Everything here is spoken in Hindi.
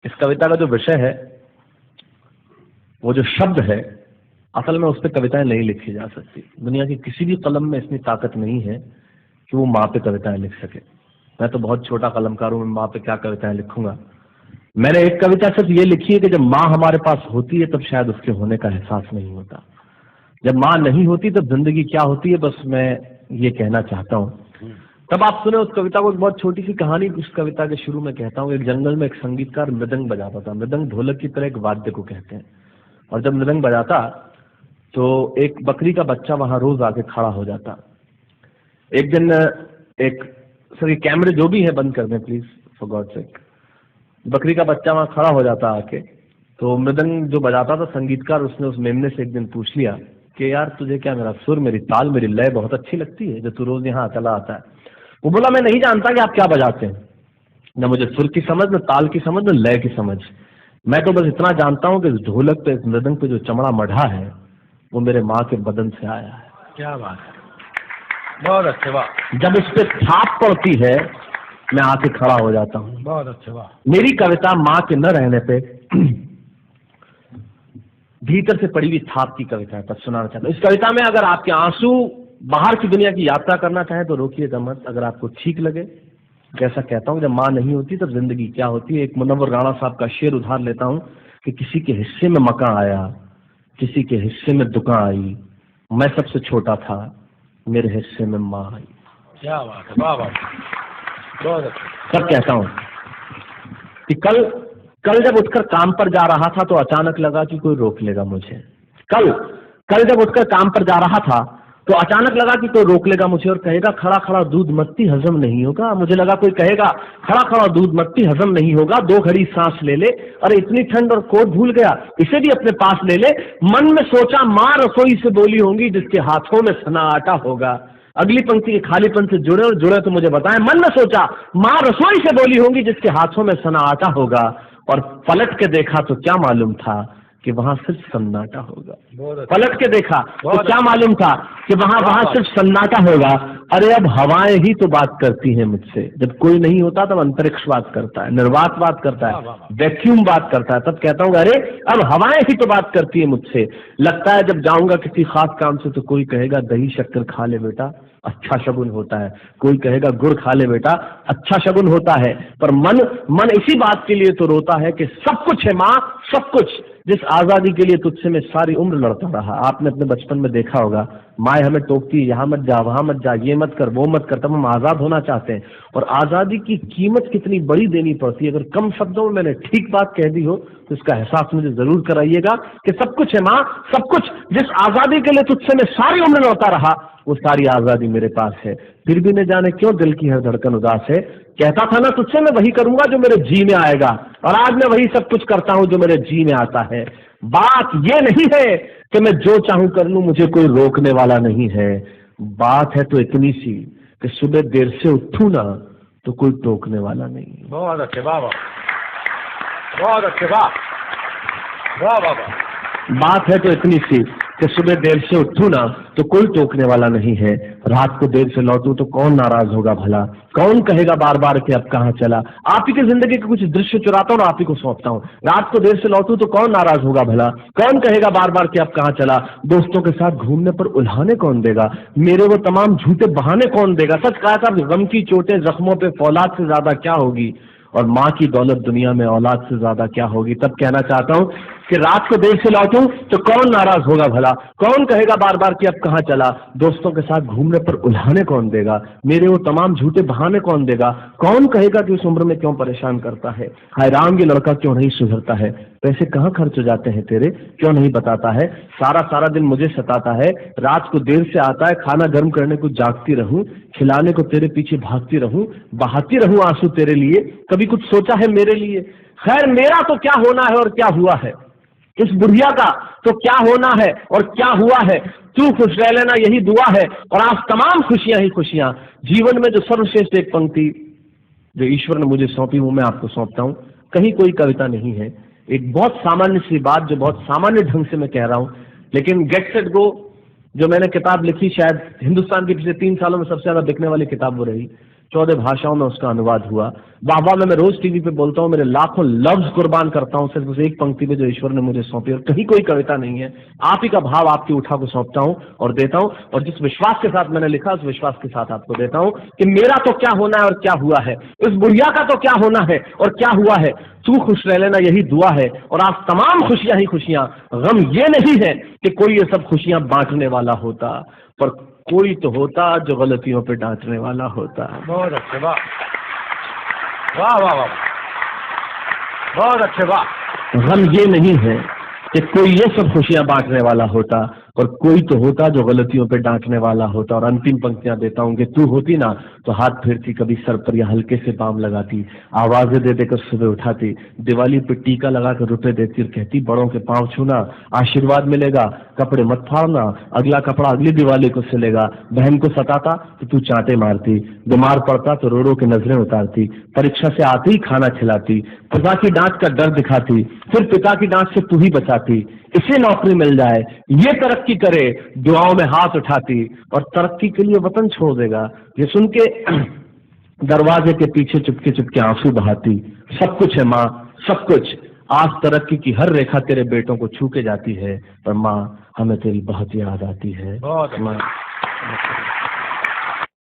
इस कविता का जो विषय है, वो जो शब्द है, असल में उस पर कविताएं नहीं लिखी जा सकती। दुनिया की किसी भी कलम में इतनी ताकत नहीं है कि वो माँ पे कविताएं लिख सके। मैं तो बहुत छोटा कलमकार हूं, मैं माँ पे क्या कविताएं लिखूंगा। मैंने एक कविता सिर्फ ये लिखी है कि जब माँ हमारे पास होती है तब शायद उसके होने का एहसास नहीं होता। जब माँ नहीं होती तब जिंदगी क्या होती है, बस मैं ये कहना चाहता हूँ। तब आप सुने उस कविता को। एक बहुत छोटी सी कहानी उस कविता के शुरू में कहता हूँ। एक जंगल में एक संगीतकार मृदंग बजाता था। मृदंग ढोलक की तरह एक वाद्य को कहते हैं। और जब मृदंग बजाता तो एक बकरी का बच्चा वहां रोज आके खड़ा हो जाता। एक दिन सर ये कैमरे जो भी है बंद कर दें प्लीज, फॉर गॉड सेक। बकरी का बच्चा वहां खड़ा हो जाता आके। तो मृदंग जो बजाता था संगीतकार, उसने उस मेमने से एक दिन पूछ लिया कि यार तुझे क्या मेरा सुर, मेरी ताल, मेरी लय बहुत अच्छी लगती है जो तू रोज यहाँ चला आता है। वो बोला मैं नहीं जानता कि आप क्या बजाते हैं, न मुझे सुर की समझ, न ताल की समझ, न लय की समझ। मैं तो बस इतना जानता हूँ कि इस ढोलक पे, इस मृदंग पे जो चमड़ा मढ़ा है वो मेरे माँ के बदन से आया है। क्या बात है, बहुत अच्छे, वाह। जब इस पे छाप पड़ती है मैं आके खड़ा हो जाता हूँ। बहुत अच्छे, वाह। मेरी कविता माँ के न रहने पे भीतर से पड़ी हुई छाप की कविता है, तब सुनाना चाहता हूँ। इस कविता में अगर आपके आंसू बाहर की दुनिया की यात्रा करना चाहें तो रोकिएगा मत। अगर आपको ठीक लगे, जैसा कहता हूँ जब माँ नहीं होती तब जिंदगी क्या होती है। एक मुनव्वर राणा साहब का शेर उधार लेता हूँ कि किसी के हिस्से में मकान आया, किसी के हिस्से में दुकान आई, मैं सबसे छोटा था, मेरे हिस्से में माँ आई। क्या बात है, वाह वाह, बहुत अच्छा। सब कहता हूँ कि कल जब उठकर काम पर जा रहा था तो अचानक लगा कि कोई रोक लेगा मुझे। कल जब उठकर काम पर जा रहा था तो अचानक लगा कि कोई रोक लेगा मुझे और कहेगा खड़ा खड़ा दूध मत पी, हजम नहीं होगा। मुझे लगा कोई कहेगा खड़ा खड़ा दूध मत पी, हजम नहीं होगा। 2 घड़ी सांस ले ले, अरे इतनी ठंड और कोट भूल गया, इसे भी अपने पास ले ले। मन में सोचा माँ रसोई से बोली होंगी जिसके हाथों में सना आटा होगा। अगली पंक्ति के खालीपन से जुड़े तो मुझे बताएं। मन में सोचा माँ रसोई से बोली होंगी जिसके हाथों में सना आटा होगा, और पलट के देखा तो क्या मालूम था कि वहां सिर्फ सन्नाटा होगा। पलट के देखा तो क्या मालूम था कि वहां सिर्फ सन्नाटा होगा। अरे अब हवाएं ही तो बात करती हैं मुझसे। जब कोई नहीं होता तब अंतरिक्ष बात करता है, निर्वात बात करता है, वैक्यूम बात करता है। तब कहता हूँ अरे अब हवाएं ही तो बात करती है मुझसे। लगता है जब जाऊंगा किसी खास काम से तो कोई कहेगा दही शक्कर खा ले बेटा, अच्छा शगुन होता है। कोई कहेगा गुड़ खा ले बेटा, अच्छा शगुन होता है। पर मन इसी बात के लिए तो रोता है कि सब कुछ है माँ, सब कुछ, जिस आजादी के लिए तुझसे मैं सारी उम्र लड़ता रहा। आपने अपने बचपन में देखा होगा, माए हमें टोकती है, यहाँ मत जा, वहां मत जा, ये मत कर, वो मत कर। तब हम आजाद होना चाहते हैं, और आजादी की कीमत कितनी बड़ी देनी पड़ती है। अगर कम शब्दों में मैंने ठीक बात कह दी हो तो इसका एहसास मुझे जरूर कराइएगा कि सब कुछ है माँ, सब कुछ, जिस आजादी के लिए तुझसे मैं सारी उम्र लड़ता रहा वो सारी आजादी मेरे पास है। फिर भी न जाने क्यों दिल की हर धड़कन उदास है। कहता था ना तुझसे मैं वही करूंगा जो मेरे जी में आएगा, और आज मैं वही सब कुछ करता हूं जो मेरे जी में आता है। बात ये नहीं है कि मैं जो चाहूं कर लूं, मुझे कोई रोकने वाला नहीं है। बात है तो इतनी सी कि सुबह देर से उठूं ना तो कोई टोकने वाला नहीं। बहुत अच्छे, वाह वाह, बहुत अच्छे, वाह वाह वाह वाह। बात है तो इतनी सी कि सुबह देर से उठूं ना तो कोई टोकने वाला नहीं है। रात को देर से लौटूं तो कौन नाराज होगा भला, कौन कहेगा बार बार कि अब कहाँ चला। आप ही की जिंदगी के कुछ दृश्य चुराता हूँ और आप ही को सौंपता हूँ। रात को देर से लौटूं तो कौन नाराज होगा भला, कौन कहेगा बार बार कि अब कहाँ चला। दोस्तों के साथ घूमने पर उल्हाने कौन देगा, मेरे वो तमाम झूठे बहाने कौन देगा। सच कहा था, गम की चोटें जख्मों पे फौलाद से ज्यादा क्या होगी, और माँ की दौलत दुनिया में औलाद से ज्यादा क्या होगी। तब कहना चाहता हूँ कि रात को देर से लौटूं तो कौन नाराज होगा भला, कौन कहेगा बार बार कि अब कहाँ चला। दोस्तों के साथ घूमने पर उल्हाने कौन देगा, मेरे वो तमाम झूठे बहाने कौन देगा। कौन कहेगा कि उस उम्र में क्यों परेशान करता है। हाय राम ये लड़का क्यों नहीं सुधरता है, पैसे कहाँ खर्च हो जाते हैं तेरे, क्यों नहीं बताता है। सारा दिन मुझे सताता है, रात को देर से आता है, खाना गर्म करने को जागती रहूं, खिलाने को तेरे पीछे भागती रहूं, बहाती रहूं आंसू तेरे लिए, कभी कुछ सोचा है मेरे लिए। खैर मेरा तो क्या होना है और क्या हुआ है, इस बुढ़िया का तो क्या होना है और क्या हुआ है। तू खुश रह लेना यही दुआ है, और आज तमाम खुशियां ही खुशियां। जीवन में जो सर्वश्रेष्ठ एक पंक्ति जो ईश्वर ने मुझे सौंपी वो मैं आपको सौंपता हूं। कहीं कोई कविता नहीं है, एक बहुत सामान्य सी बात जो बहुत सामान्य ढंग से मैं कह रहा हूं। लेकिन गेट सेट गो जो मैंने किताब लिखी, शायद हिंदुस्तान के पिछले 3 सालों में सबसे ज्यादा बिकने वाली किताब वो रही। 14 भाषाओं में उसका अनुवाद हुआ। वाह वाह में मैं रोज टीवी पे बोलता हूँ, मेरे लाखों लफ्ज कुर्बान करता हूँ सिर्फ उस एक पंक्ति पे जो ईश्वर ने मुझे सौंपी, और कहीं कोई कविता नहीं है, आप ही का भाव आपकी उठा को सौंपता हूँ और देता हूँ, और जिस विश्वास के साथ मैंने लिखा उस विश्वास के साथ आपको देता हूँ कि मेरा तो क्या होना है और क्या हुआ है, इस बुढ़िया का तो क्या होना है और क्या हुआ है, तू खुश रह लेना यही दुआ है, और आज तमाम खुशियां ही खुशियां। गम ये नहीं है कि कोई ये सब खुशियां बांटने वाला होता, पर कोई तो होता जो गलतियों पे डांटने वाला होता। बहुत अच्छे, वाह वाह वाह वाह, बहुत अच्छे, वाह। गम ये नहीं है कि कोई ये सब खुशियां बांटने वाला होता, पर कोई तो होता जो गलतियों पे डांटने वाला होता। और अंतिम पंक्तियां देता हूं कि तू होती ना तो हाथ फेरती, कभी सर पर या हल्के से बाम लगाती, आवाजें दे देकर सुबह उठाती, दिवाली पे टीका लगाकर रुपए देती और कहती बड़ों के पांव छूना आशीर्वाद मिलेगा, कपड़े मत फाड़ना, अगला कपड़ा अगली दिवाली को सिलेगा। बहन को सताता तो तू चांटे मारती, बीमार पड़ता तो रो रो के नजरें उतारती, परीक्षा से आते ही खाना खिलाती, पिता की डांट का डर दिखाती, फिर पिता की डांट से तू ही बचाती, इसे नौकरी मिल जाए, ये तरक्की करे, दुआओं में हाथ उठाती, और तरक्की के लिए वतन छोड़ देगा, ये सुन के दरवाजे के पीछे चुपके चुपके आंसू बहाती। सब कुछ है माँ, सब कुछ, आज तरक्की की हर रेखा तेरे बेटों को छू के जाती है, पर माँ हमें तेरी बहुत याद आती है। बहुत माँ।